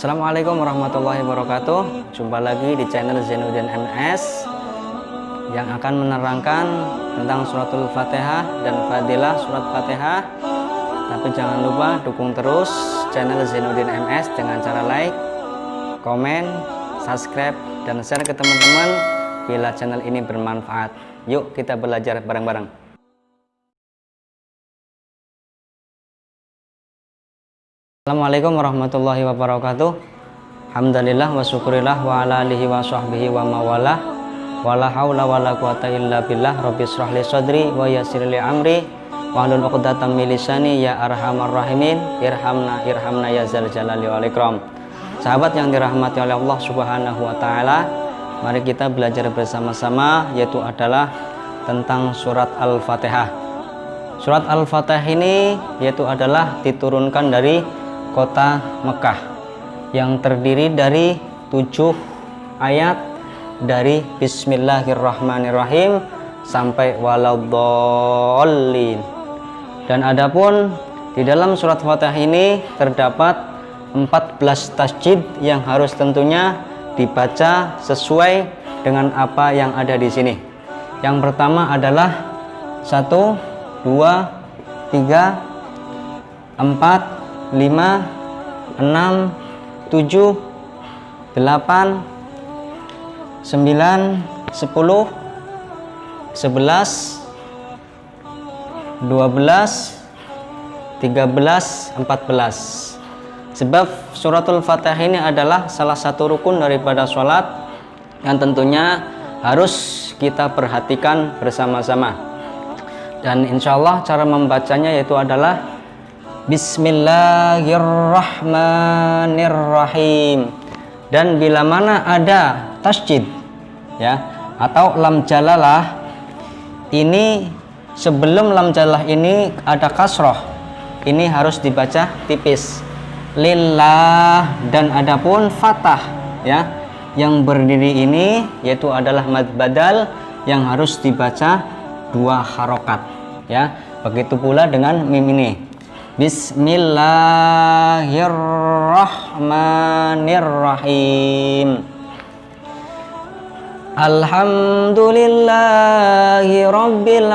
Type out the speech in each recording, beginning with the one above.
Assalamualaikum warahmatullahi wabarakatuh. Jumpa lagi di channel Zainuddin MS yang akan menerangkan tentang suratul Fatihah dan fadilah surat Fatihah. Tapi jangan lupa dukung terus channel Zainuddin MS dengan cara like, komen, subscribe, dan share ke teman-teman bila channel ini bermanfaat. Yuk kita belajar bareng-bareng. Assalamualaikum warahmatullahi wabarakatuh. Alhamdulillah wa syukurillah wa ala alihi wa sahbihi wa mawalah. Wa la hawla wa la quwata illa billah. Rabbi shrah li sadri wa yassir li amri wahlul 'uqdatam min lisani ya arhamar rahimin. Irhamna ya zal jalali wal ikram. Sahabat yang dirahmati oleh Allah Subhanahu wa taala, mari kita belajar bersama-sama, yaitu adalah tentang surat Al-Fatihah. Surat Al-Fatihah ini yaitu adalah diturunkan dari kota Mekah yang terdiri dari 7 ayat dari Bismillahirrahmanirrahim sampai waladhdallin. Dan adapun di dalam surat Fatihah ini terdapat 14 tasjid yang harus tentunya dibaca sesuai dengan apa yang ada di sini. Yang pertama adalah 1, 2, 3, 4, 5, 6, 7, 8, 9, 10, 11, 12, 13, 14. Sebab suratul Fatihah ini adalah salah satu rukun daripada sholat yang tentunya harus kita perhatikan bersama-sama. Dan insya Allah cara membacanya yaitu adalah Bismillahirrahmanirrahim. Dan bila mana ada tasjid ya atau lam jalalah, ini sebelum lam jalalah ini ada kasroh, ini harus dibaca tipis. Lillah. Dan adapun fatah ya yang berdiri ini yaitu adalah mad badal yang harus dibaca 2 harokat ya. Begitu pula dengan mim ini. Bismillahirrahmanirrahim. Alhamdulillahi rabbil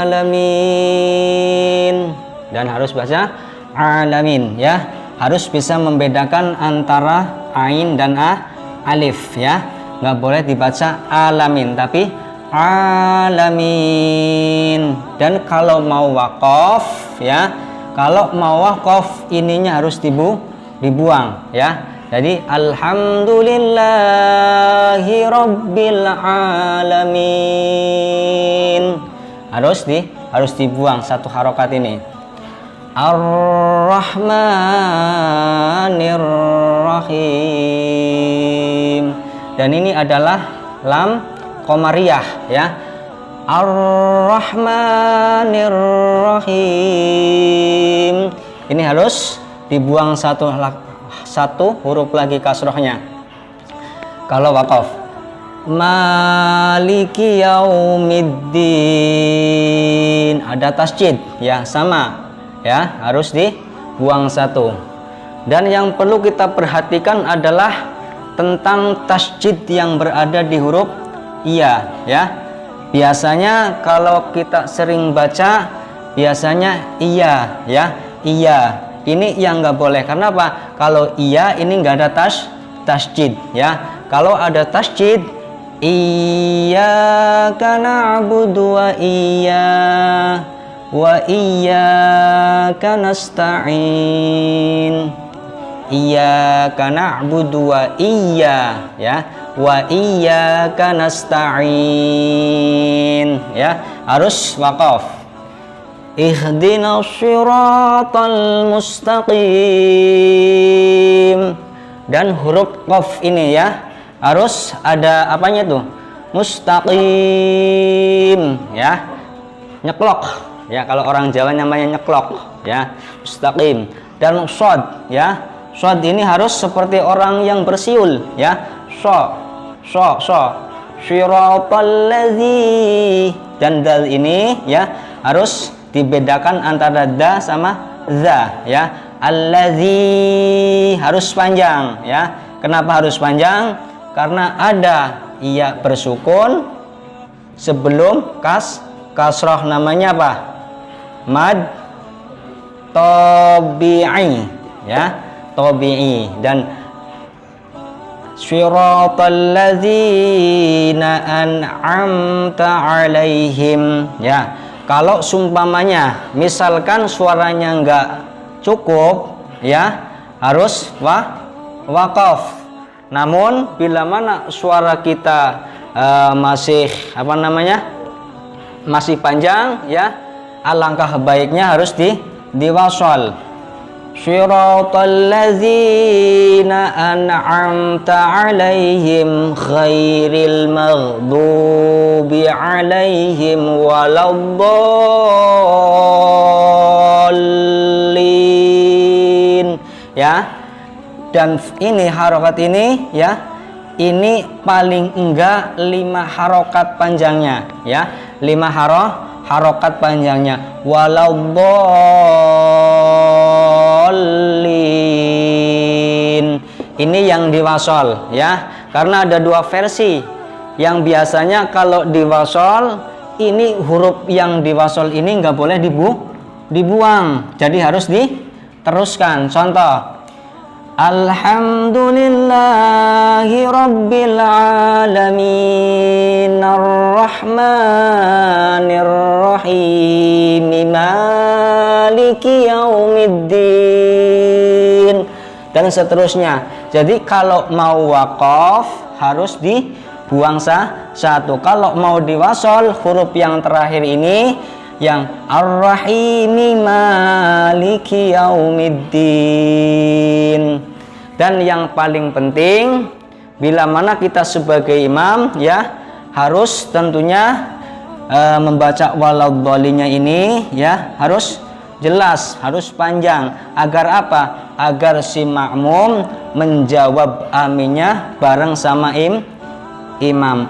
alamin. Dan harus baca alamin ya. Harus bisa membedakan antara ain dan alif ya. Nggak boleh dibaca alamin tapi alamin. Dan kalau mau waqaf ya, kalau mau waqaf ininya harus dibuang ya. Jadi alhamdulillahi rabbil alamin. Harus dibuang 1 harokat ini. Ar-Rahmanir-Rahim. Dan ini adalah lam qamariyah ya. Ar-Rahmanir-Rahim. Ini harus dibuang satu huruf lagi kasrohnya kalau waqaf. Maliki yaumiddin. Ada tasjid ya, sama ya, harus dibuang 1. Dan yang perlu kita perhatikan adalah tentang tasjid yang berada di huruf iya ya. Biasanya kalau kita sering baca biasanya iya ya, iya. Ini yang nggak boleh. Karena apa? Kalau iya ini nggak ada tasjid ya. Kalau ada tasjid, iyyaka na'budu wa iyyaka nasta'in. Iyyaka na'budu wa ya. Wa iyyaka nasta'in ya. Harus waqaf. Ihdinas shiratal mustaqim. Dan huruf qaf ini ya harus ada apanya tuh? Mustaqim ya. Nyeklok ya, kalau orang Jawa namanya nyeklok ya. Mustaqim. Dan shad ya. Shad ini harus seperti orang yang bersiul ya. So. Shiratal ladzi. Dan dal ini ya harus dibedakan antara da sama za ya. Allazi harus panjang ya. Kenapa harus panjang? Karena ada iya bersukun sebelum kasroh, namanya apa? Mad tabi'i ya, tabi'i. Dan Shiratal ladzina an'amta alaihim ya. Kalau sumpamanya misalkan suaranya enggak cukup ya, harus waqaf. Namun bila mana suara kita masih masih panjang ya, alangkah baiknya harus diwasal. Shiratal ladzina an'amta alaihim ghairil maghdubi alaihim waladdallin ya. Dan ini harokat ini ya, ini paling enggak 5 harokat panjangnya ya, 5 harokat panjangnya, waladdallin. Ini yang diwasol ya, karena ada 2 versi. Yang biasanya kalau diwasol ini huruf yang diwasol ini nggak boleh dibuang, jadi harus diteruskan. Contoh, alhamdulillahi rabbil alamin arrahmanir rahim maliki yaumiddin, dan seterusnya. Jadi kalau mau waqaf harus dibuang satu. Kalau mau diwasol huruf yang terakhir ini, yang ar-rahimi maliki yaumiddin. Dan yang paling penting, bila mana kita sebagai imam ya, harus tentunya membaca waladhdallinnya ini ya, harus jelas, harus panjang. Agar apa? Agar si makmum menjawab aminnya bareng sama imam.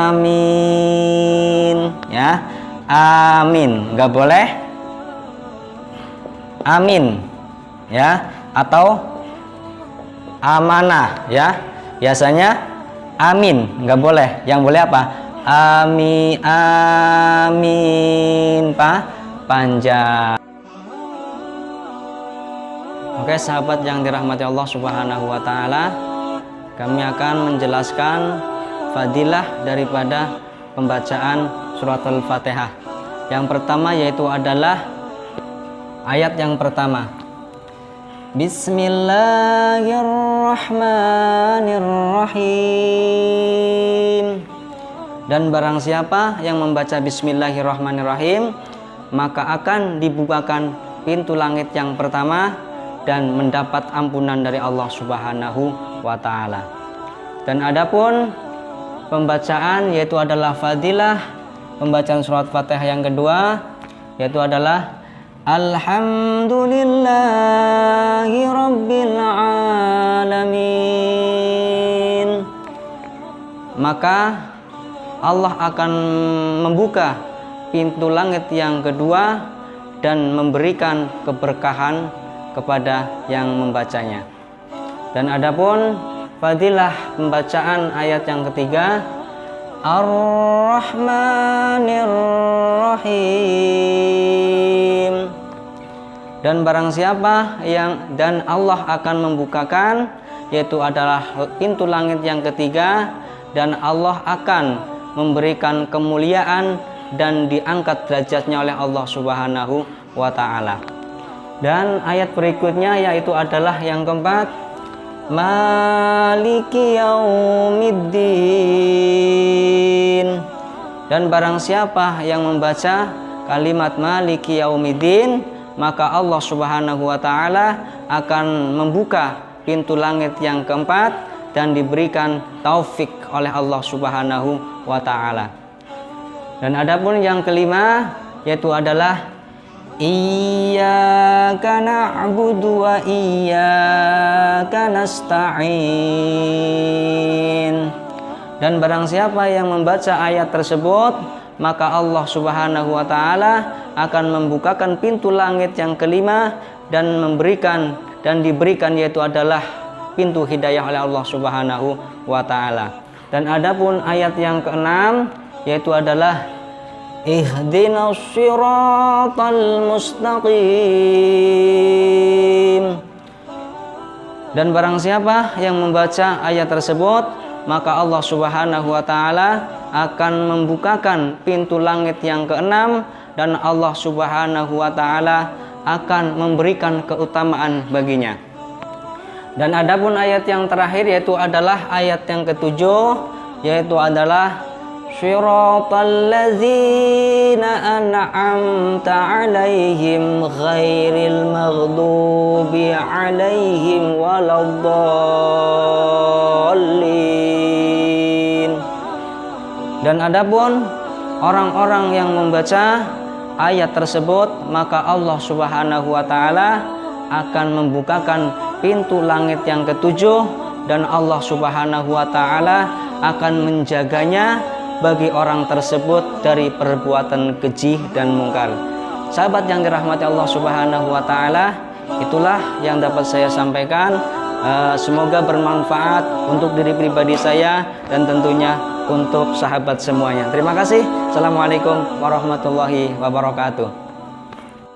Amin ya, amin, nggak boleh amin ya, atau amanah ya. Biasanya amin, nggak boleh. Yang boleh apa? Amin panjang. Oke sahabat yang dirahmati Allah Subhanahu wa ta'ala, kami akan menjelaskan fadilah daripada pembacaan surat Al-Fatihah. Yang pertama yaitu adalah ayat yang pertama, Bismillahirrahmanirrahim. Dan barang siapa yang membaca Bismillahirrahmanirrahim, maka akan dibukakan pintu langit yang pertama dan mendapat ampunan dari Allah Subhanahu wa ta'ala. Dan adapun pembacaan yaitu adalah fadilah pembacaan surat Fatihah yang kedua, yaitu adalah alhamdulillahi rabbil alamin. Maka Allah akan membuka pintu langit yang kedua dan memberikan keberkahan kepada yang membacanya. Dan adapun fadilah pembacaan ayat yang ketiga, Ar-Rahmanir Rahim. Dan barang siapa yang dan Allah akan membukakan, yaitu adalah pintu langit yang ketiga, dan Allah akan memberikan kemuliaan dan diangkat derajatnya oleh Allah Subhanahu wa ta'ala. Dan ayat berikutnya yaitu adalah yang keempat, Maliki yaumiddin. Dan barang siapa yang membaca kalimat Maliki yaumiddin, maka Allah Subhanahu wa ta'ala akan membuka pintu langit yang keempat dan diberikan taufik oleh Allah Subhanahu wa ta'ala. Dan adapun yang kelima yaitu adalah Iyyaka na'budu wa iyyaka nasta'in. Dan barang siapa yang membaca ayat tersebut, maka Allah Subhanahu wa ta'ala akan membukakan pintu langit yang kelima dan memberikan dan diberikan, yaitu adalah pintu hidayah oleh Allah Subhanahu wa taala. Dan adapun ayat yang keenam yaitu adalah ihdinas siratal mustaqim. Dan barang siapa yang membaca ayat tersebut, maka Allah Subhanahu wa taala akan membukakan pintu langit yang keenam, dan Allah Subhanahu wa taala akan memberikan keutamaan baginya. Dan adapun ayat yang terakhir yaitu adalah ayat yang ketujuh, yaitu adalah Shiratal ladzina an'amta 'alaihim ghairil maghdubi 'alaihim waladdallin. Dan adapun orang-orang yang membaca ayat tersebut, maka Allah Subhanahu wa taala akan membukakan pintu langit yang ketujuh, dan Allah Subhanahu wa taala akan menjaganya bagi orang tersebut dari perbuatan keji dan mungkar. Sahabat yang dirahmati Allah Subhanahu wa taala, itulah yang dapat saya sampaikan. Semoga bermanfaat untuk diri pribadi saya dan tentunya untuk sahabat semuanya. Terima kasih. Assalamualaikum warahmatullahi wabarakatuh.